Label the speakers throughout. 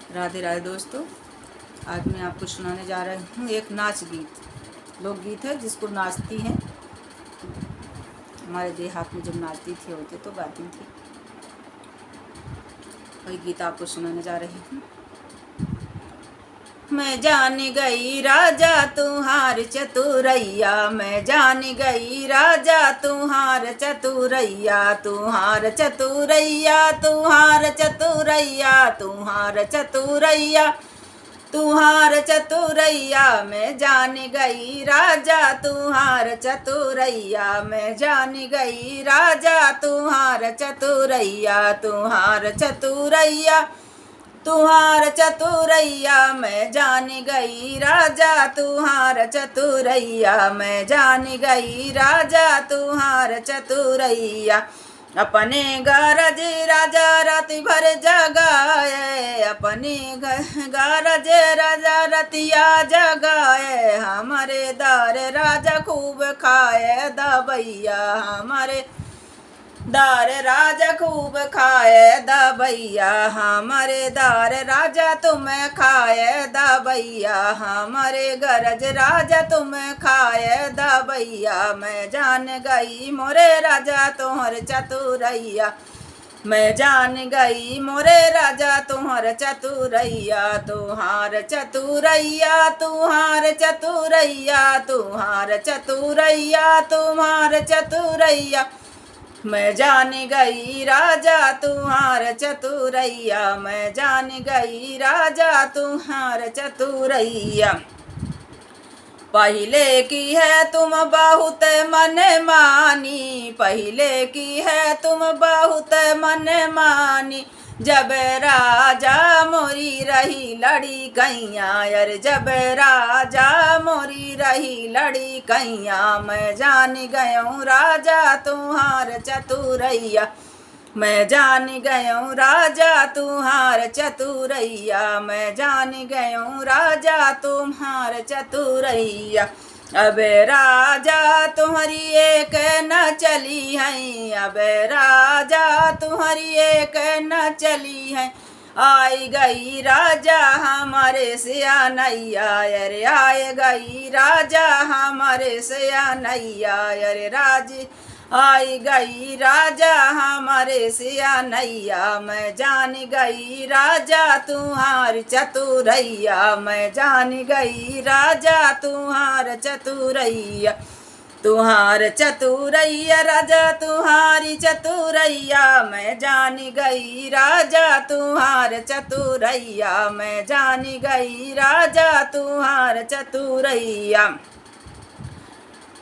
Speaker 1: राधे राधे दोस्तों। आज मैं आपको सुनाने जा रही हूँ एक नाच गीत। लोकगीत है जिसको नाचती हैं, हमारे देहात में जब नाचती थी होते तो गाती थी। वही गीत आपको सुनाने जा रही हूँ। मैं जान गई राजा तुम्हार चतुरैया, मैं जान गई राजा तुम्हार चतुरैया, तुम्हार चतुरैया, तुम्हार चतुरैया, तुम्हार चतुरैया, तुम्हार चतुरैया। मैं जान गई राजा तुम्हार चतुरैया, मैं जान गई राजा तुम्हार चतुरैया, तुम्हार चतुरैया, तुम्हार चतुरैया। मैं जान गई राजा तुम्हार चतुरैया, मैं जान गई राजा तुम्हार चतुरैया। अपने गरज राजा राति भर जगाए, अपने गरज राजा रतिया जगाए, हमारे दार राजा खूब खाए दबैया, हमारे दार राजा खूब खाए दबैया, हमारे दार राजा तुम्हें खाए दबैया, हमारे गरज राजा तुम्हें खाए दबैया। मैं जान गई मोरे राजा तुम्हार चतुरैया, मैं जान गई मोरे राजा तुम्हार चतुरैया, तुम्हार चतुरैया, तुम्हार चतुरैया, तुम्हार चतुरैया, तुम्हार चतुरैया। मैं जान गई राजा तुम्हार चतुरैया, मैं जान गई राजा तुम्हार चतुरैया। पहले की है तुम बहुत मन मानी, पहले की है तुम बहुत मन मानी, जब राजा मोरी रही लड़ी कैया, यार जब राजा मोरी रही लड़ी कैया। मैं जान गयूँ राजा तुम्हार चतुरैया, मैं जान गयूँ राजा तुम्हार चतुरैया, मैं जान गयूँ राजा तुम्हार चतुरैया। अब राजा तुम्हारी एक न चली है, अब राजा तुम्हारी एक न चली है, आई गई राजा हमारे सियानैया, अरे आए गई राजा हमारे सियानैया, अरे राज आई गई राजा हमारे सियानैया। मैं जान गई राजा तुम्हार चतुरैया, मैं जान गई राजा तुम्हार चतुरैया, तुम्हार चतुरैया राजा तुम्हारी चतुरैया। मैं जान गई राजा तुम्हार चतुरैया, मैं जान गई राजा तुम्हार चतुरैया।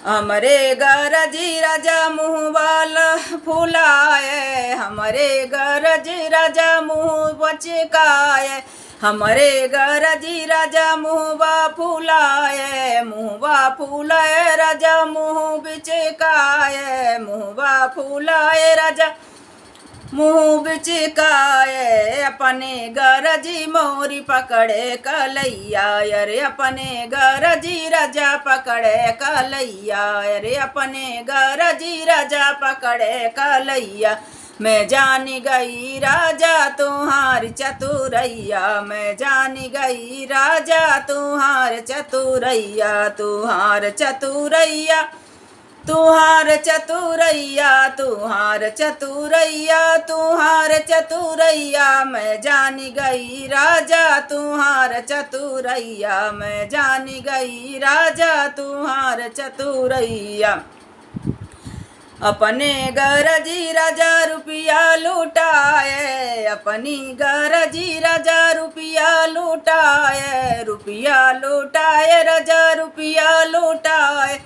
Speaker 1: हमरे गरजी राजा मुँह वाला फुलाए, हमरे गरजी राजा मुँह बचकाए, हमरे गरजी राजा मुँहवा फुलाए, मुँहवा फुलाए राजा मुँह बिचकाए, मुँहवा फुलाए राजा मुँह बिचकाए। अपने गरजी मोरी पकड़े कलैया, अरे अपने गरजी राजा पकड़े कलैया, अरे अपने गरजी राजा पकड़े कलैया। मैं जान गई राजा तुम्हार चतुरैया, मैं जान गई राजा तुम्हार चतुरैया, तुम्हार चतुरैया, तुम्हार चतुरैया, तुम्हार चतुरैया, तुम्हार चतुरैया। मैं जान गई राजा तुम्हार चतुरैया, मैं जान गई राजा तुम्हार चतुरैया। अपने गरजी राजा रुपया लुटाए, अपनी गरजी राजा रुपया लुटाए, रुपया लुटाए राजा रुपया लुटाए,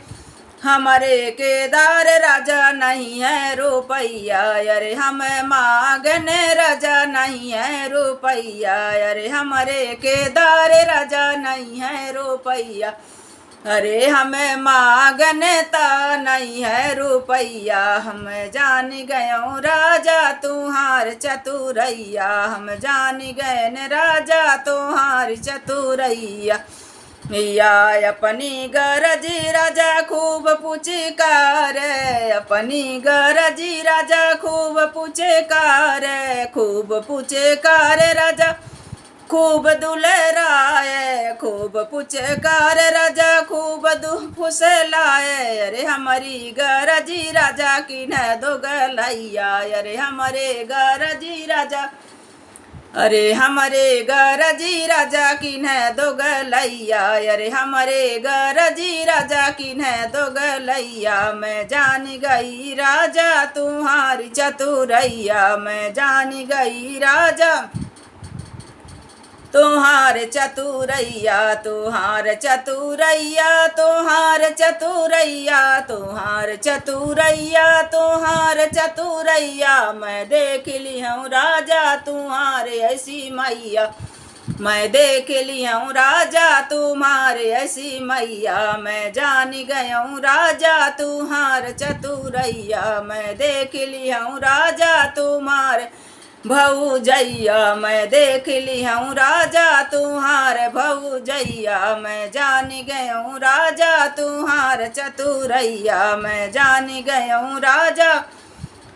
Speaker 1: हमारे केदार राजा नहीं है रुपैया, अरे हम मांगने राजा नहीं है रुपैया, अरे हमारे केदार राजा नहीं है रुपैया, अरे हमें मांगने ता नहीं है रुपैया। हम जान गयों राजा तुम्हार चतुरैया, हम जान गए न राजा तुम्हार चतुरैया। या अपनी गरजी राजा खूब पुचकारे, अपनी गरजी राजा खूब पुचकारे, खूब पुचकारे राजा खूब दुलराए खूब पुचकार राजा खूब फुसलाए। अरे हमारी गरजी राजा की न दो गलैया। अरे हमारे गरजी राजा अरे हमारे गरजी राजा की न दो गलैया। अरे हमारे गरजी राजा की न दो गलैया। मैं जान गई राजा तुम्हारी चतुरैया। मैं जान गई राजा तुहार चतुरैया। तुहार चतुरैया तुहार चतुरैया तुहार चतुरैया तुहार चतुरैया। मैं देख ली हूँ राजा तुम्हारे ऐसी मैया। मैं देख ली हूँ राजा तुम्हारे ऐसी मैया। मैं जान गया हूँ राजा तुम्हार चतुरैया। मैं देख ली हूँ राजा तुम्हारे भौजैया। मैं देख ली हूँ राजा तुम्हार भौजैया। मैं जान गया हूँ राजा तुम्हार चतुरैया। मैं जान गया हूँ राजा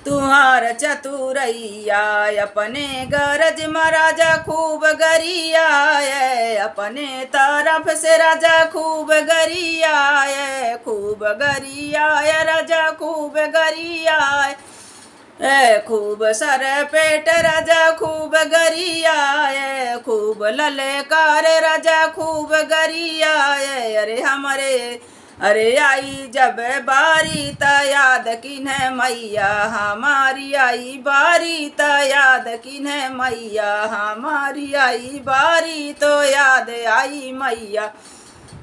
Speaker 1: तुम्हार चतुरैया। अपने गरज में राजा खूब गरिया है। अपने तरफ से राजा खूब गरिया है। खूब गरिया है राजा खूब गरिया है। खूब सर पेट राजा खूब गरिया है। खूब ललकार राजा खूब गरिया है। अरे हमारे अरे आई जब बारी त याद किन्ह मैया। हमारी आई बारी त याद किन्ह मैया। हमारी आई बारी तो याद आई मैया।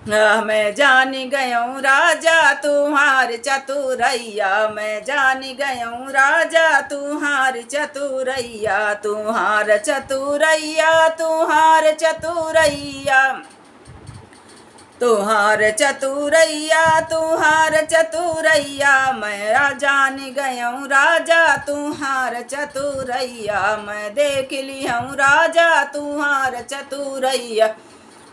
Speaker 1: मैं जान गया हूँ राजा तुम्हार चतुरैया। मैं जान गया हूँ राजा तुम्हार चतुरैया। तुम्हार चतुरैया तुम्हार चतुरैया तुहार चतुरैया तुहार चतुरैया। मैं जान गया हूँ राजा तुम्हार चतुरैया। मैं देख ली हूँ राजा तुम्हार चतुरैया।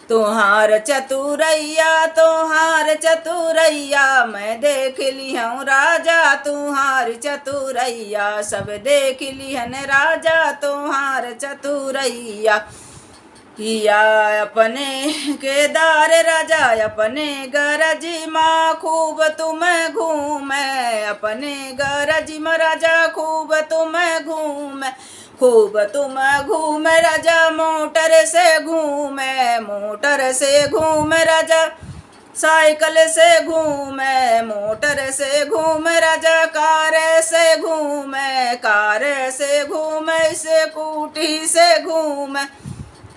Speaker 1: तुहार चतुरैया तुहार चतुरैया। मैं देख ली हूँ राजा तुम्हार चतुरैया। सब देख ली हन राजा तुम्हार चतुरैया। किया अपने केदार राजा अपने गरजी माँ खूब तुम घूमे। अपने गरजी में राजा खूब तुम घूमे। खूब तुम घूमे राजा मोटर से घूमे। मोटर से घूमे राजा साइकिल से घूमे। मोटर से घूमे राजा कार से घूमे। कार से घूमे स्कूटी से घूमे।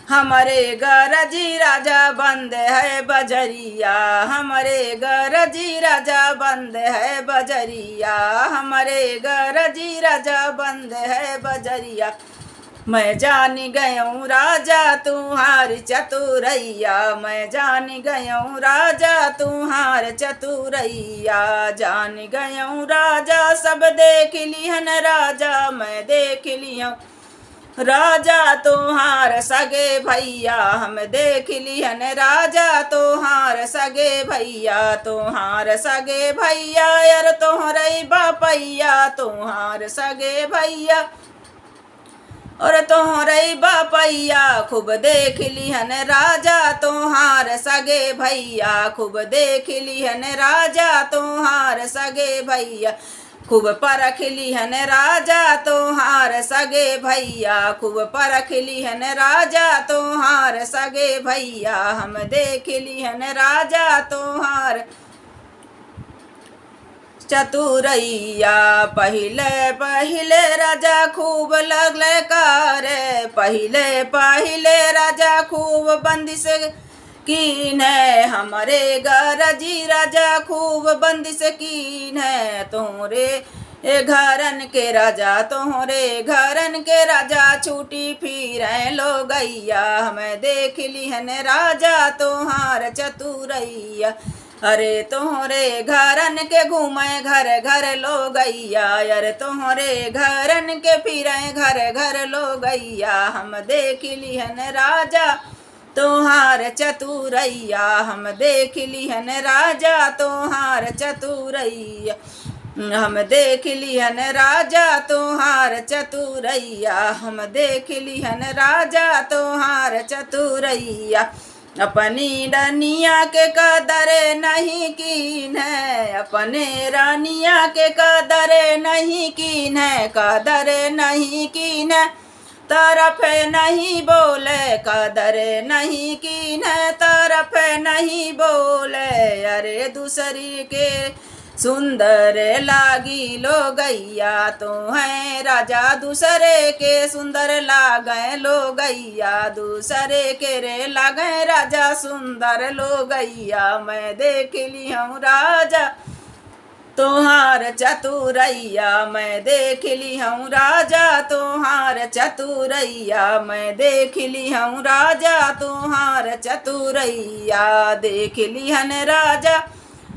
Speaker 1: हमारे गरजी राजा बंद है बजरिया। हमारे गरजी राजा बंद है बजरिया। हमारे गरजी राजा बंद है बजरिया। मैं जान गया हूँ राजा तुम्हारी चतुरैया। मैं जान गया हूँ राजा तुम्हार चतुरैया। जान गया हूँ राजा सब देख लिहन राजा। मैं देख लिया राजा तुम्हार सगे भैया। हम देख लिहन राजा तुम्हार सगे भैया। तुम्हार सगे भैया यार तोहरे बापैया। तुम्हार सगे भैया और तोहरे बापैया। खूब देख लिहन राजा तुम्हार सगे भैया। खूब देख लिहन राजा तुम्हार सगे भैया। खूब परख लिहन राजा तुम्हार सगे भैया। खूब परख लिहन राजा तुम्हार सगे भैया। हम देख लिहन राजा तुम्हार चतुरैया। पहिले पहिले राजा खूब लगले करे। पहिले पहिले राजा खूब बंदिश कीन है। हमारे गरजी राजा खूब बंदिश कीन है। तोहरे घरन के राजा तोहरे घरन के राजा छूटी फिर लो गैया। हमें देख लिहन राजा तुम्हार चतुरैया। अरे तोहरे घरन के घूमे घर घर लो गैया। अरे तोहरे घरन के फिरे घर घर लो गैया। हम देख लिहन राजा तुम्हार चतुरैया। हम देख लिहन राजा तुम्हार चतुरैया। हम देख लिहन राजा तुम्हार चतुरैया। हम देख लिहन राजा तुम्हार तुम्हार चतुरैया। अपनी रनिया के कदर नहीं कीन है, अपने रानिया के कदर नहीं कीन है, कदर नहीं कीन है, तरफ नहीं बोले, कदर नहीं कीन है, तरफ नहीं बोले। अरे दूसरी के सुंदर लागी लो गैया तो है राजा, दूसरे के सुंदर लागे लो गैया, दूसरे के रे लागे राजा सुंदर लो गैया। मैं देख ली हूँ राजा तुम्हार चतुरैया, मैं देख ली हूँ राजा तुम्हार चतुरैया, मैं देख ली हूँ राजा तुम्हार चतुरैया। देख लिहन राजा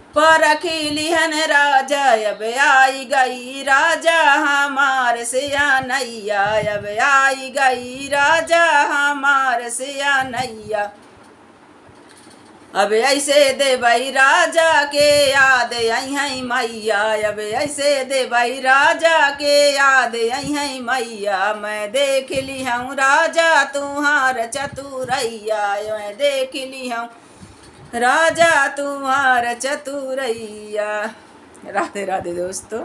Speaker 1: परखी लिहन राजा, अब आई गई राजा हमार सियानैया, अब आई गई राजा हमार सियानैया। अब ऐसे देवई राजा के याद आई है मैया, अब ऐसे देवई राजा के याद आई है मैया। मैं देख ली हूँ राजा तुम्हार चतुरैया, मैं देख ली हूँ राजा तुम्हार चतुरैया। राधे राधे दोस्तों।